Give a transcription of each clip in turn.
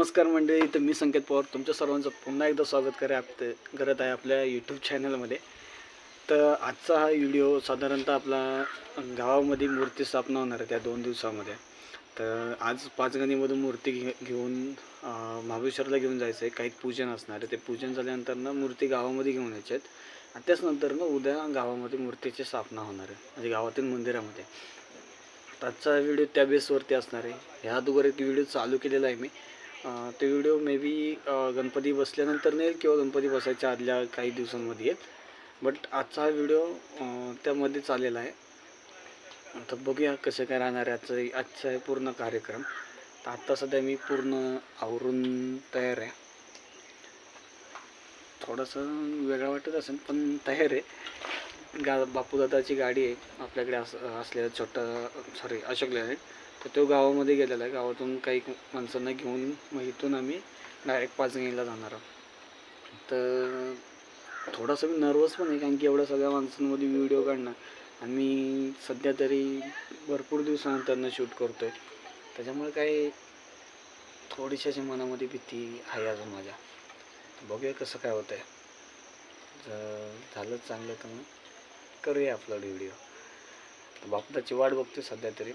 नमस्कार मंडळी, तर मी संकेत पवार तुमच्या सर्वांचं पुन्हा एकदा स्वागत करत आहे आपल्या यूट्यूब चॅनलमध्ये। तर आजचा हा व्हिडिओ साधारणतः आपला गावामध्ये मूर्ती स्थापना होणार आहे त्या 2 दिवसामध्ये। तर आज पाचगणीमधून मूर्ती घेऊन महाबळेश्वरला घेऊन जायचं आहे। काही पूजन असणार आहे, ते पूजन झाल्यानंतर ना मूर्ती गावामध्ये घेऊन यायच्या आहेत आणि त्याच्यानंतर ना उद्या गावामध्ये मूर्तीची स्थापना होणार आहे, म्हणजे गावातील मंदिरामध्ये। आजचा व्हिडिओ त्या बेसवरती असणार आहे। ह्या अगोदर एक व्हिडिओ चालू केलेला आहे मी, तो व्हिडिओ मे बी गणपती बसल्यानंतर नाही किंवा गणपती बसायच्या आदल्या काही दिवसांमध्ये येईल, बट आजचा हा व्हिडिओ त्यामध्ये चाललेला आहे। तर बघूया कसं काय राहणार आहे आजचा आहे पूर्ण कार्यक्रम। तर आत्ता सध्या मी पूर्ण आवरून तयार आहे। थोडंसं वेगळं वाटत असेल पण तयार आहे। बापूदादाची गाडी आहे आपल्याकडे असलेलं छोटं अशोक लेलँड, तर तो गावामध्ये गेलेला आहे। गावातून काही माणसांना घेऊन मग इथून आम्ही डायरेक्ट पाचगणीला जाणार आहोत। तर थोडासा मी नर्वस पण आहे, कारण की एवढ्या सगळ्या माणसांमध्ये व्हिडिओ काढणं आणि मी सध्या तरी भरपूर दिवसानंतर शूट करतो आहे, त्याच्यामुळे काही थोडीशी मनामध्ये भीती आहे अजून माझ्या। बघूया कसं काय होतं आहे। जर झालं चांगलं तर मग करूया अपलोड व्हिडिओ। बापूदाची वाट बघतो सध्या तरी,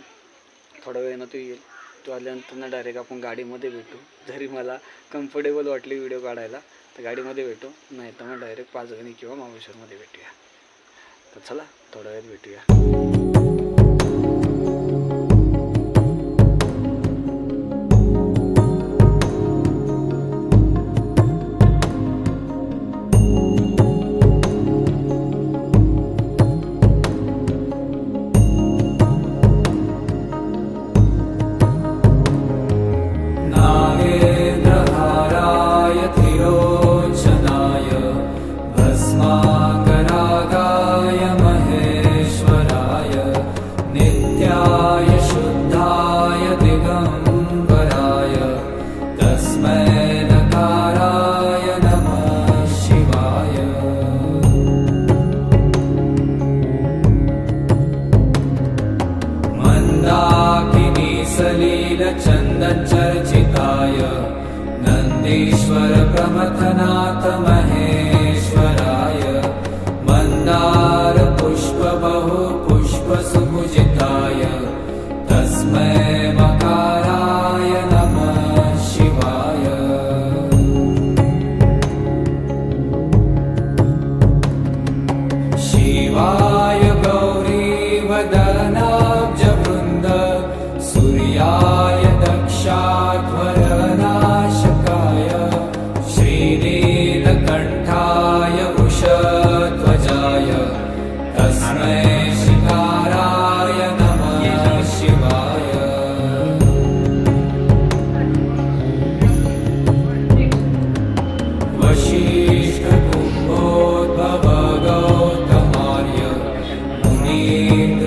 थोड्या वेळानं तो येईल। तो आल्यानंतर ना डायरेक्ट आपण गाडीमध्ये भेटू। जरी मला कम्फर्टेबल वाटली व्हिडिओ काढायला तर गाडीमध्ये भेटू, नाही तर मग डायरेक्ट पाचगणी किंवा महाबळेश्वरमध्ये भेटूया। तर चला थोड्या वेळात भेटूया। चर्चिताय नंदीश्वर प्रमथनाथ महेश्वराय मंदार पुष्प बहु पुष्प सुपूजिताय तस्मै मकाराय नमः शिवाय। शिवाय गौरी वदनाब्ज वृंद सूर्याय दक्षाध्वरनाशकाय श्रीनीलकण्ठाय वृषध्वजाय तस्मै शिकाराय नमः शिवाय। वसिष्ठकुम्भोद्भव गौतमार्य मुनीन्द्रदेवार्चित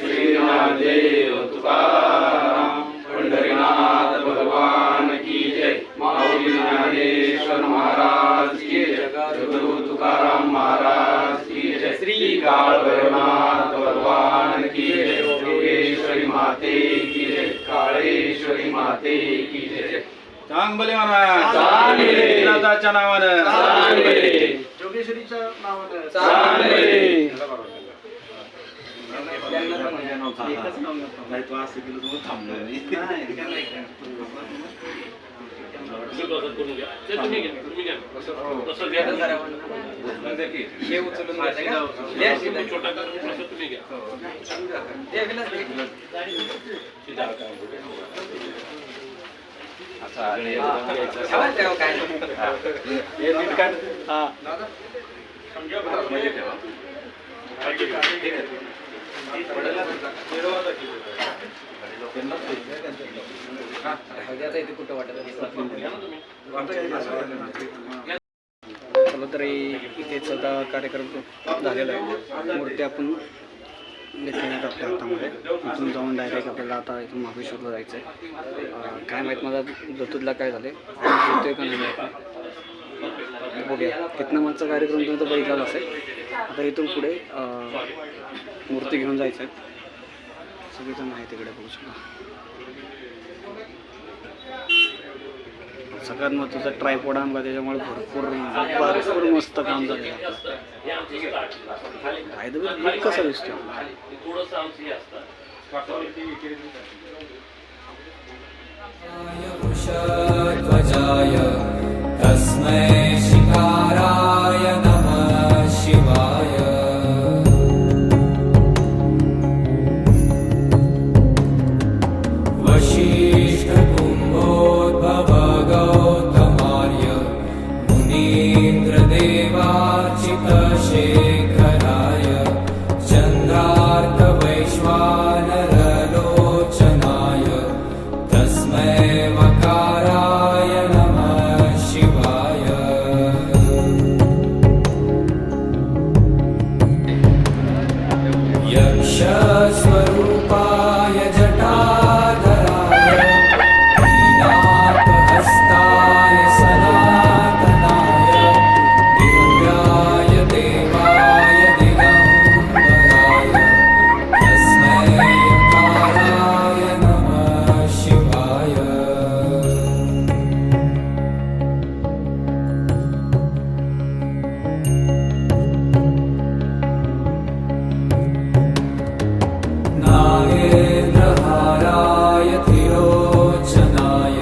श्रीनाथदेव तुकाराम पंढरीनाथ भगवान की जय। माऊली ज्ञानेश्वर महाराज की जय। जगद्गुरु तुकाराम महाराज की जय। श्री काळभैरवनाथ भगवान की जय। योगेश्वरी माते की जय। काळेश्वरी माते की जय। चांगले महाराज नाथाच्या नावानं, योगेश्वरीच्या नावानं नाही तू असं केलं तर थांबलो चला तर इथेच आता कार्यक्रम झालेला आहे. मूर्ती आपण घेतल्यात आपल्या हातामध्ये. इथून जाऊन डायरेक्ट आपल्याला आता इथून महाबळेश्वरला जायचं आहे. काय माहीत माझा जतूरला काय झाले येतोय का नाही माहीत नाही. बघूया कितना मागचा कार्यक्रम तुम्ही तर बघितलाच असेल. आता इथून पुढे मूर्ती घेऊन जायचं आहे. सगळीजण आहे तिकडे बघू शकता. सगळ्यात महत्त्वाचा ट्रायपॉड आणला त्याच्यामुळे भरपूर मस्त काम झालं. काय कसा दिसतो वृषध्वजाय तस्मै शिकाराय नमः शिवाय वशिष्ठकुम्भोद्भव गौतमार्य मुनीन्द्रदेवार्चितशेखराय चन्द्रार्कवैश्वानरलोचनाय तस्मै वकाराय नमः शिवाय यक्षस्वरूपाय जटाधराय कीनाथहस्ताय सनातनाय दिव्याय देवाय दिगम्बराय तस्मै यकाराय नमः शिवाय नागेन्द्रहाराय त्रिलोचनाय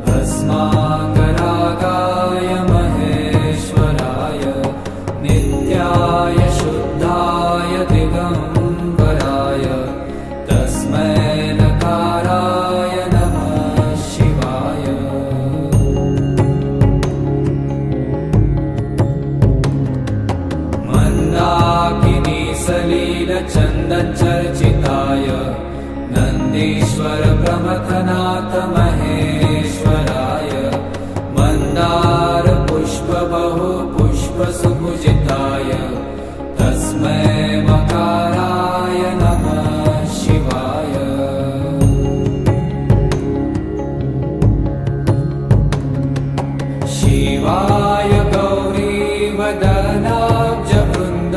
भस्माङ्गरागाय महेश्वराय नित्याय शुद्धाय दिगम्बराय तस्मै नकाराय नमः शिवाय मन्दाकिनी सलीलचन्दचर्चिताय नन्दीश्वर प्रमथनाथ महेश्वराय मन्दार पुष्प बहु पुष्प सुपूजिताय तस्मै मकाराय नमः शिवाय शिवाय गौरीवदनाब्जवृन्द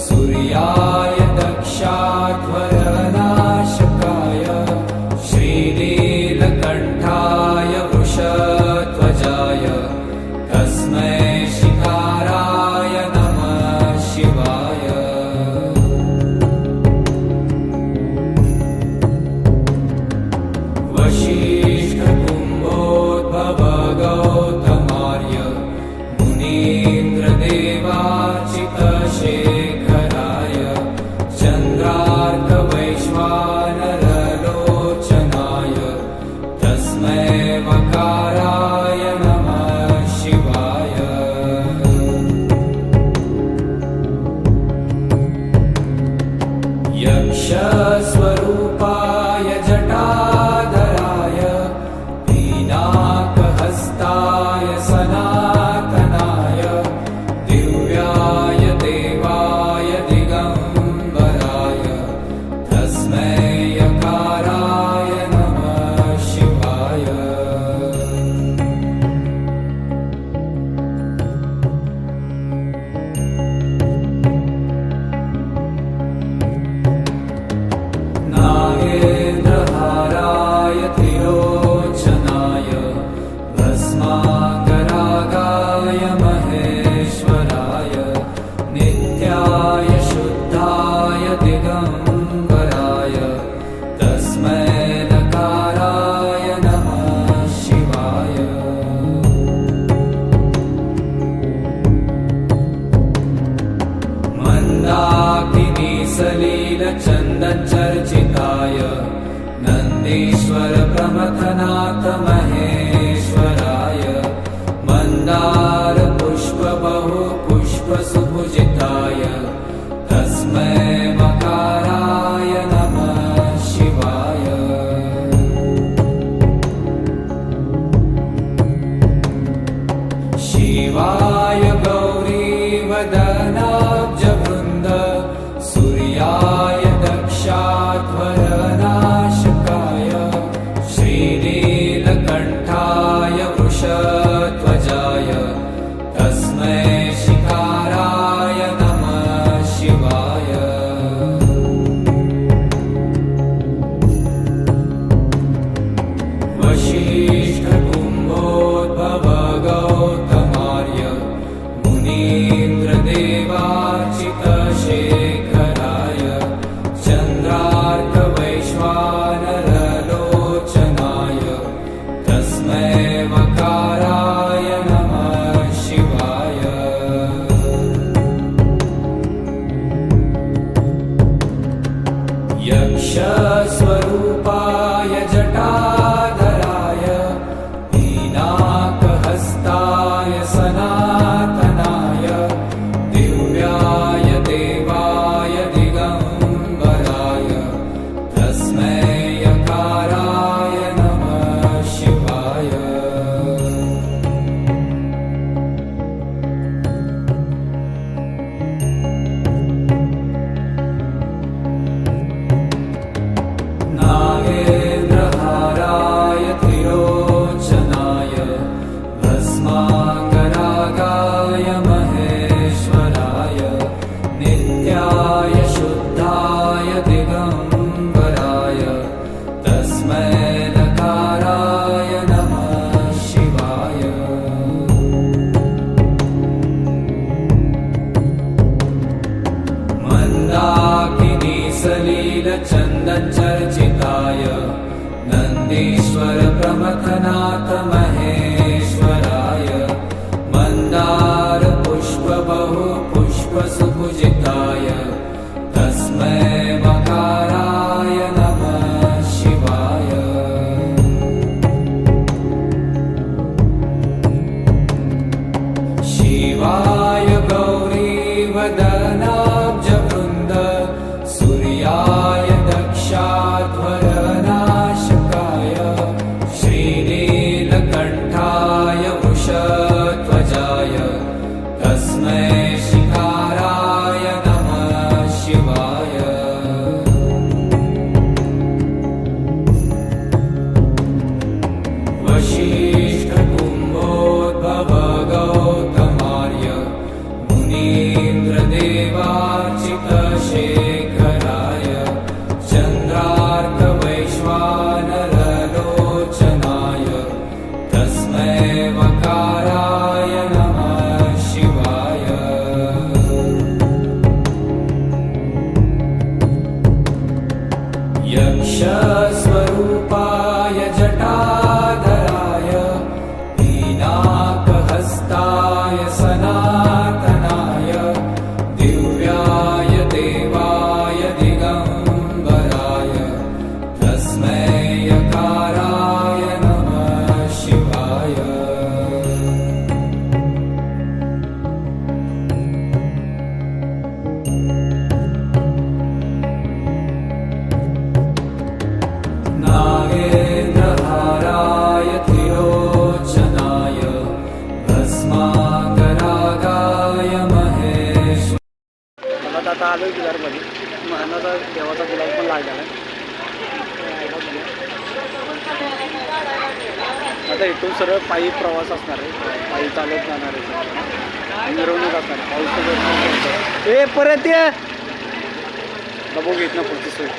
सूर्याय दक्षाध्वरनाशकाय श्रीनीलकण्ठाय वृषध्वजाय तस्मै शिकाराय नमः शिवाय वशिष्ठकुम्भोद्भव गौतमार्य मुनीन्द्रदेवार्चितशेखराय चन्द्रार्कवैश्वानरलोचनाय तस्मै वकाराय नमः शिवाय यक्षस्वरूपाय जटाधराय पीनाकहस्ताय सनातनाय दिव्याय देवाय दिगम्बराय तस्मै यकाराय नमः शिवाय नागेन्द्रहाराय त्रिलोचनाय भस्माङ्गरागाय महेश्वराय नित्याय शुद्धाय दिगम्बराय तस्मै नकाराय नमः शिवाय मन्दाकिनी सलीलचन्दचर्चिताय नन्दीश्वर प्रमथनाथ महेश्वराय मन्दार पुष्प बहु पुष्प सुपूजिताय तस्मै मकार सूर्याय दक्षाध्वरनाशकाय श्रीनीलकण्ठाय वृषध्वजाय तस्मै शिकाराय नमः शिवाय वसिष्ठकुम्भोद्भव गौतमार्य मुनीन्द्रदेवार्चितशेखराय चन्द्रार्कवैश्वानरलोचनाय तस्मै वकाराय नमः शिवाय यक्षस्वरूपाय जटाधराय मीनाकहस्ताय सनातनाय दिव्याय देवाय दिगम्बराय तस्मै यकाराय नमः शिवाय नागेन्द्रहाराय त्रिलोचनाय भस्माकरागाय महेश्वराय नित्याय शुद्धाय दिगम्बराय तस्मै नकाराय नमः शिवाय मन्दाकिनी सलीलचन्दनचर्चिताय नन्दीश्वर प्रमथनाथ महेश्वराय मन्दार पुष्प बहु पुष्प सुपूजिताय तस्मै मकाराय नमः शिवाय शिवाय गौरीवदनाब्जवृन्द सूर्याय दक्षाध्वरनाशकाय श्रीनीलकण्ठाय वृषध्वजाय तस्मै शिकाराय नमः शिवाय वसिष्ठकुम्भोद्भव गौतमार्य मुनीन्द्रदेवार्चितशेखराय चन्द्रार्कवैश्वानरलोचनाय तस्मै वकाराय नमः शिवाय यक्षस्वरूपाय जटाधराय मीनाकहस्ताय सनातनाय दिव्याय देवाय दिगम्बराय तस्मै यकाराय नमः शिवाय नागेन्द्रहाराय त्रिलोचनाय भस्माकरागाय महेश्वराय मला आता आलो गुलाबमध्ये मला आता देवाचा गुलाब पण लागलेला आहे. आता इथून सरळ पायी प्रवास असणार आहे, पायी चालत जाणार आहे, मिरवणूक असणार आहे. पाऊस ए परत ये बघू इथनं पुढची सोय.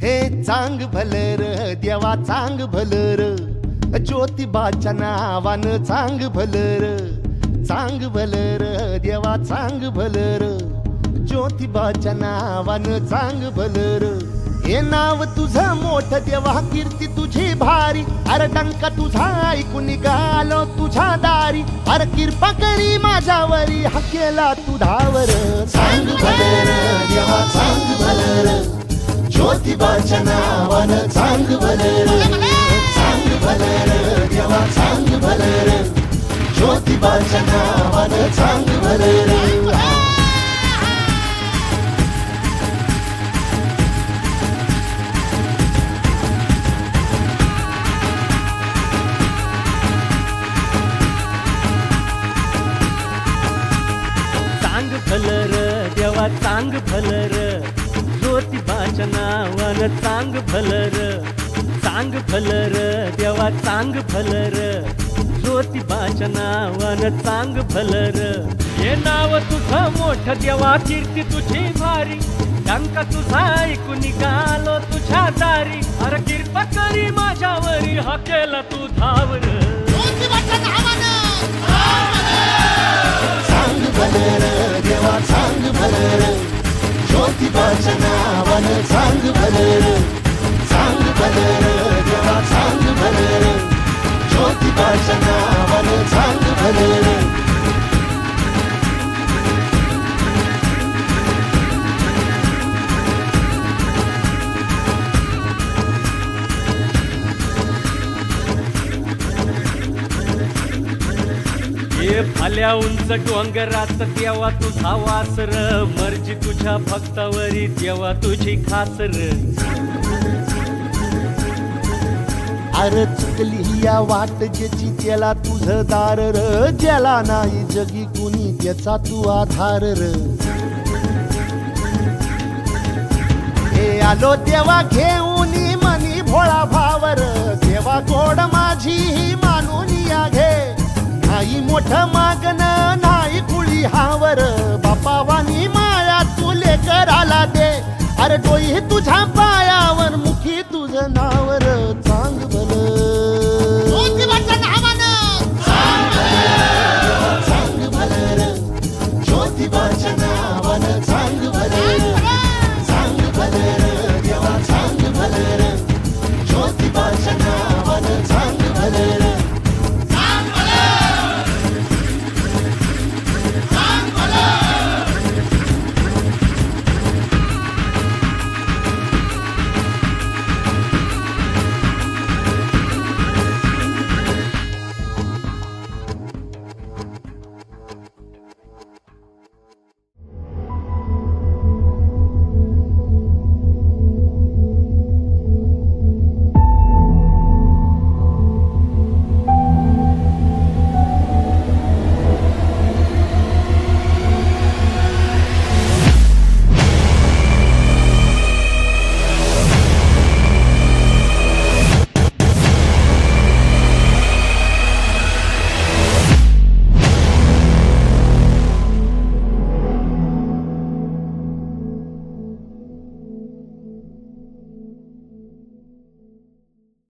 हे चांग भलर देवा चांग भलर ज्योतिबाच्या नावानं चांग भलर देवा चांग भलर ज्योतिबाच्या नावानं चांग भलर हे नाव तुझं मोठ देवा कीर्ती तुझी भारी अरे डंका तुझा ऐकून निघालो तुझ्या दारी अरे कृपा करी माझ्यावरी हा केला तू धावर चांग भलर देवा चांग भलर ज्योतिबाच्या नावानं चांग भलर देवा चांग भलर ज्योतिबाच्या नावानं चांग भलर चांग भलर देवा चांग भलर ज्योतिबाच्या नावानं चांग भलर देवा चांग भलर ज्योतिबाच्या नावानं चांग भलर हे नाव तुझं मोठ देवा कीर्ती तुझी भारी डंका तुझा ऐकून निघालो तुझ्या दारी अरे कृपा करी माझ्यावरी हा केला तू धावर चांग भलर देवा चांग भलर ज्योतिबाच्या नावानं चांग भलर देवा चांग भलर ज्योतिबाच्या नावानं चांग भलर हे भाल्या उंच डोंगरात देवा तुझा वासर मर्जी तुझ्या भक्तावरी देवा तुझी खासर अरे चुकली या वाट ज्याची त्याला तुझं दार र ज्याला नाही जगी कुणी त्याचा तू आधार र हे आलो देवा घेऊन मनी भोळा भावर देवा गोड माझी ही मानून या घे नाही मोठं मागण नाही कुळी हावर बापा वाणी माया तुले कराला दे अरे डोई तुझ्या